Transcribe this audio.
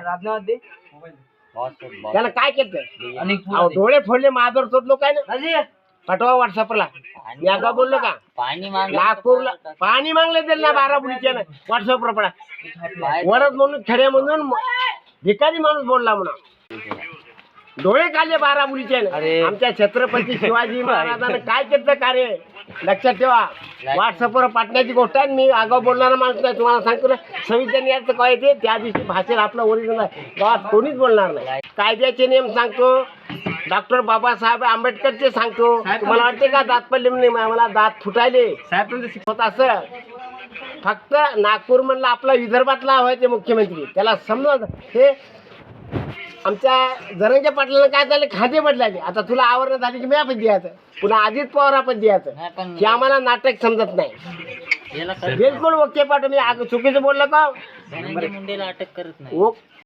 राजनाथ दे त्यानं काय केलं अहो, डोळे फोडले माधवर शोधलो काय ना पाठवा व्हॉट्सअपला मी आता बोललो का पाणी माग नागपूरला पाणी मागले त्याला ना 12 बुलीच्या व्हॉट्सअपला पडा वरच म्हणून खरे म्हणून भिकारी माणूस बोलला म्हणा डोळे काढले 12 बुलीचे आमच्या छत्रपती शिवाजी महाराजांना काय केलं कार्य लक्षात ठेवा व्हॉट्सअपवर पाठण्याची गोष्ट आहे मी आगाऊ बोलणारा माणूस नाही तुम्हाला सांगतो ना संविधान काय ते त्या दिवशी भाषेत आपलं ओरिजिनल आहे गावात कोणीच बोलणार नाही कायद्याचे नियम सांगतो डॉक्टर बाबासाहेब आंबेडकरचे सांगतो तुम्हाला वाटते का दात पडले म्हणजे मला दात फुटायले साहेब तुमचं शिकवत असं फक्त नागपूर म्हणलं आपला विदर्भातला व्हायचे मुख्यमंत्री त्याला समजा हे आमच्या जरंगे पाटलांना काय झालं खाते बदलायचे आता तुला आवरण झाली की मी आपण द्यायचं पुन्हा आधीच पवार आपण द्यायचं की आम्हाला नाटक समजत नाही बिलकुल ओके पाठ मी चुकीचं बोललं का मुंडेला अटक करत नाही